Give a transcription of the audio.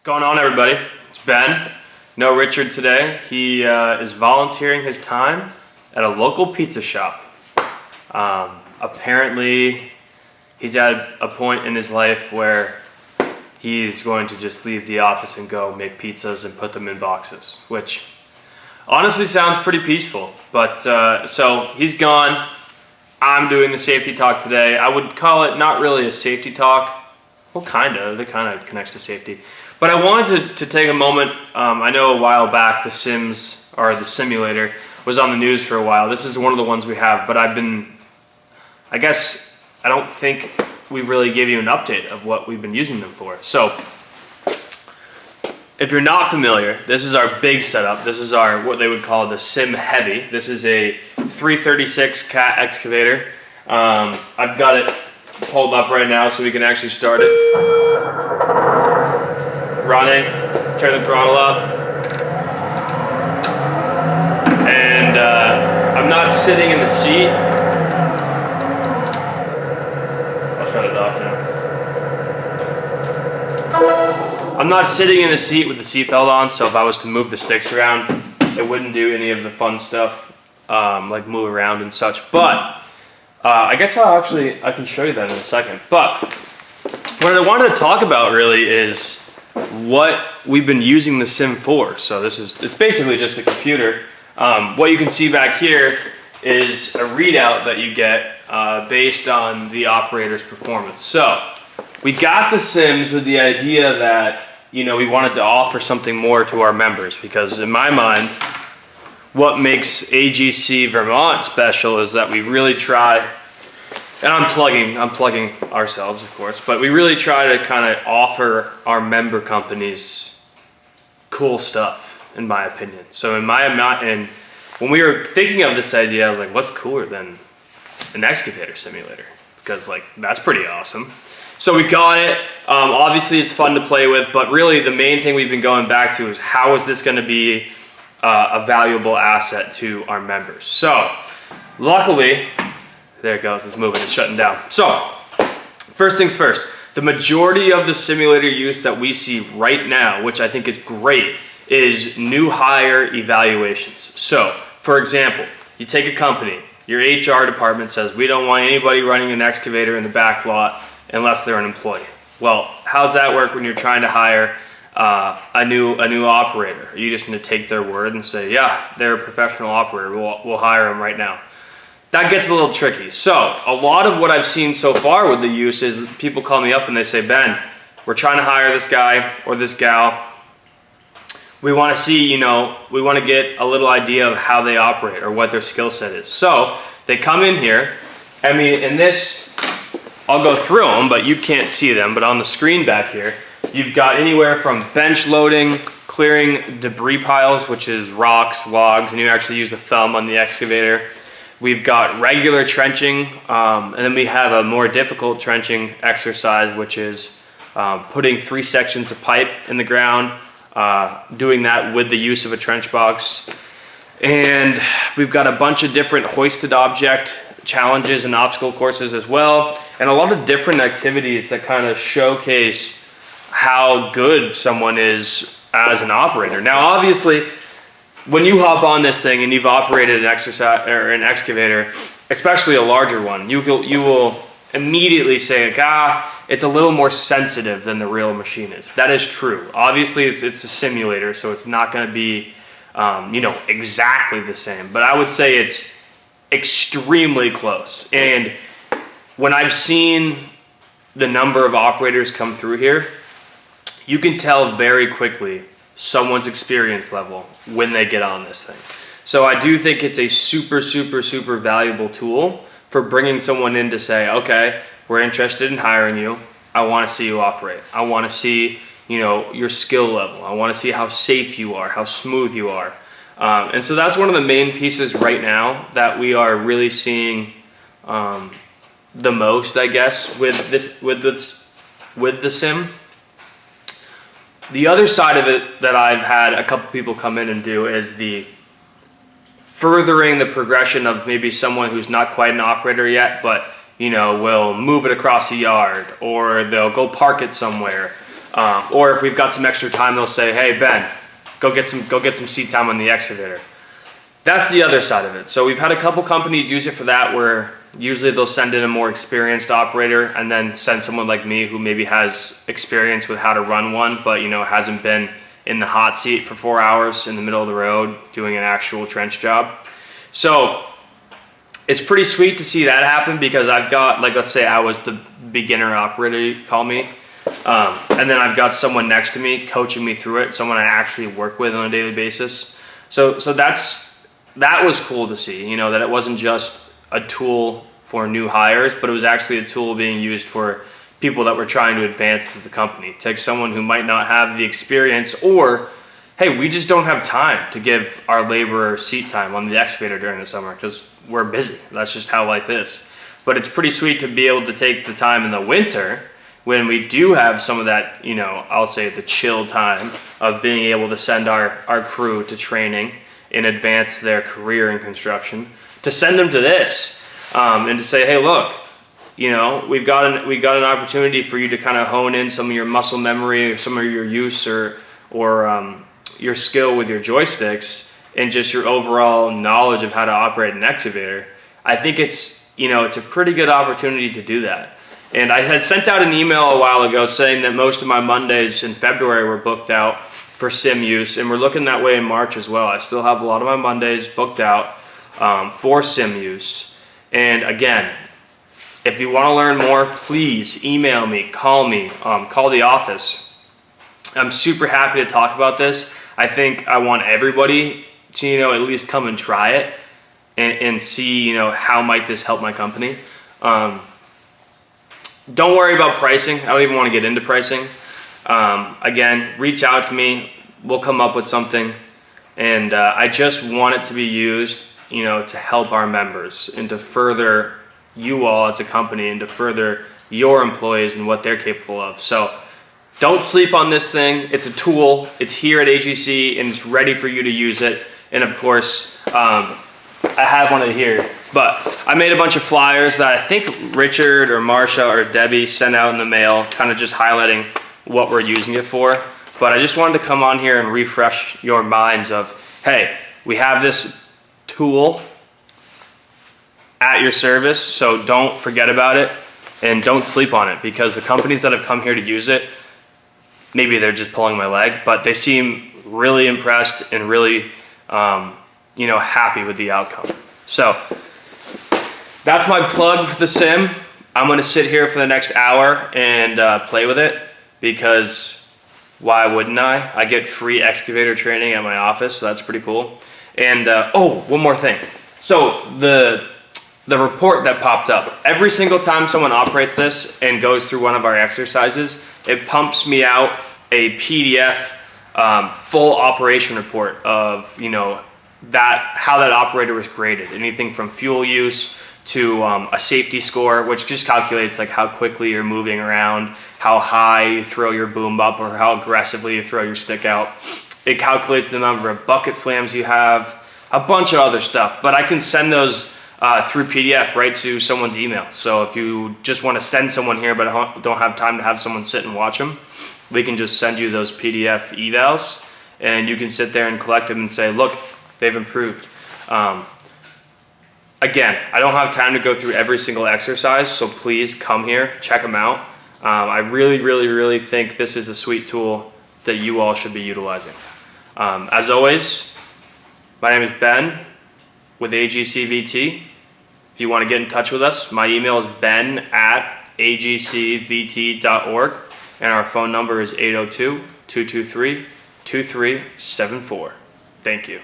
Going on, everybody? It's Ben. No Richard today. He is volunteering his time at a local pizza shop. Apparently, he's at a point in his life where he's going to just leave the office and go make pizzas and put them in boxes, which honestly sounds pretty peaceful. But so he's gone. I'm doing the safety talk today. I would call it not really a safety talk. Well, kind of. It kind of connects to safety. But I wanted to take a moment. I know a while back the Sims, or the simulator, was on the news for a while. This is one of the ones we have, but I don't think we really gave you an update of what we've been using them for. So, if you're not familiar, this is our big setup. This is our, what they would call the Sim Heavy. This is a 336 cat excavator. I've got it pulled up right now so we can actually start it. Running, turn the throttle up, and I'm not sitting in the seat. I'll shut it off now. I'm not sitting in the seat with the seatbelt on, so if I was to move the sticks around, it wouldn't do any of the fun stuff, like move around and such. But I guess I can show you that in a second. But what I wanted to talk about really is what we've been using the sim for. So it's basically just a computer. What you can see back here is a readout that you get based on the operator's performance. So we got the Sims with the idea that, we wanted to offer something more to our members, because in my mind, what makes AGC Vermont special is that we really try, and I'm plugging ourselves, of course, but we really try to kind of offer our member companies cool stuff, in my opinion. So when we were thinking of this idea, I was like, what's cooler than an excavator simulator? Because that's pretty awesome. So we got it. Obviously it's fun to play with, but really the main thing we've been going back to is how is this going to be a valuable asset to our members. So luckily, there it goes, it's moving, it's shutting down. So, first things first, the majority of the simulator use that we see right now, which I think is great, is new hire evaluations. So, for example, you take a company, your HR department says, we don't want anybody running an excavator in the back lot unless they're an employee. Well, how's that work when you're trying to hire a new operator? Are you just going to take their word and say, yeah, they're a professional operator, we'll hire them right now? That gets a little tricky. So a lot of what I've seen so far with the use is people call me up and they say, Ben, we're trying to hire this guy or this gal. We want to see, we want to get a little idea of how they operate or what their skill set is. So they come in here. I mean, in this, I'll go through them, but you can't see them. But on the screen back here, you've got anywhere from bench loading, clearing debris piles, which is rocks, logs, and you actually use a thumb on the excavator. We've got regular trenching, and then we have a more difficult trenching exercise, which is putting 3 sections of pipe in the ground, doing that with the use of a trench box. And we've got a bunch of different hoisted object challenges and obstacle courses as well, and a lot of different activities that kind of showcase how good someone is as an operator. Now, obviously, when you hop on this thing and you've operated an excavator, especially a larger one, you will immediately say, it's a little more sensitive than the real machine is. That is true. Obviously, it's a simulator, so it's not going to be, exactly the same. But I would say it's extremely close. And when I've seen the number of operators come through here, you can tell very quickly someone's experience level when they get on this thing. So I do think it's a super, super, super valuable tool for bringing someone in to say, okay, we're interested in hiring you. I want to see you operate. I want to see, your skill level. I want to see how safe you are, how smooth you are. And so that's one of the main pieces right now that we are really seeing the most, I guess, with the sim. The other side of it that I've had a couple people come in and do is the furthering the progression of maybe someone who's not quite an operator yet, but will move it across the yard, or they'll go park it somewhere, Or if we've got some extra time, they'll say, hey, Ben, go get some seat time on the excavator. That's the other side of it. So we've had a couple companies use it for that, where usually they'll send in a more experienced operator and then send someone like me who maybe has experience with how to run one, but hasn't been in the hot seat for 4 hours in the middle of the road doing an actual trench job. So it's pretty sweet to see that happen, because I've got, like, let's say I was the beginner operator, you call me, and then I've got someone next to me coaching me through it, someone I actually work with on a daily basis. So that was cool to see, that it wasn't just a tool for new hires, but it was actually a tool being used for people that were trying to advance to the company. Take someone who might not have the experience, or, hey, we just don't have time to give our laborer seat time on the excavator during the summer because we're busy. That's just how life is. But it's pretty sweet to be able to take the time in the winter when we do have some of that, I'll say the chill time of being able to send our crew to training and advance their career in construction, to send them to this and to say, hey, look, we've got an opportunity for you to kind of hone in some of your muscle memory or some of your use or your skill with your joysticks and just your overall knowledge of how to operate an excavator. I think it's a pretty good opportunity to do that. And I had sent out an email a while ago saying that most of my Mondays in February were booked out for sim use, and we're looking that way in March as well. I still have a lot of my Mondays booked out for sim use. And again, if you want to learn more, please email me, call the office. I'm super happy to talk about this. I think I want everybody to, at least come and try it and see, how might this help my company. Don't worry about pricing. I don't even want to get into pricing. Again, reach out to me. We'll come up with something. And I just want it to be used, to help our members and to further you all as a company and to further your employees and what they're capable of. So don't sleep on this thing. It's a tool. It's here at AGC and it's ready for you to use it. And of course, I have one of here, but I made a bunch of flyers that I think Richard or Marsha or Debbie sent out in the mail, kind of just highlighting what we're using it for. But I just wanted to come on here and refresh your minds of, hey, we have this tool at your service, so don't forget about it and don't sleep on it, because the companies that have come here to use it, maybe they're just pulling my leg, but they seem really impressed and really happy with the outcome. So that's my plug for the sim. I'm going to sit here for the next hour and play with it, because why wouldn't I? I get free excavator training at my office, so that's pretty cool. And one more thing. So the report that popped up, every single time someone operates this and goes through one of our exercises, it pumps me out a PDF full operation report of how that operator was graded. Anything from fuel use to a safety score, which just calculates like how quickly you're moving around, how high you throw your boom up, or how aggressively you throw your stick out. It calculates the number of bucket slams you have, a bunch of other stuff. But I can send those through PDF right to someone's email. So if you just want to send someone here but don't have time to have someone sit and watch them, we can just send you those PDF evals, and you can sit there and collect them and say, look, they've improved. Again, I don't have time to go through every single exercise, so please come here, check them out. I really, really, really think this is a sweet tool that you all should be utilizing. As always, my name is Ben with AGC VT. If you want to get in touch with us, my email is ben@agcvt.org, and our phone number is 802-223-2374. Thank you.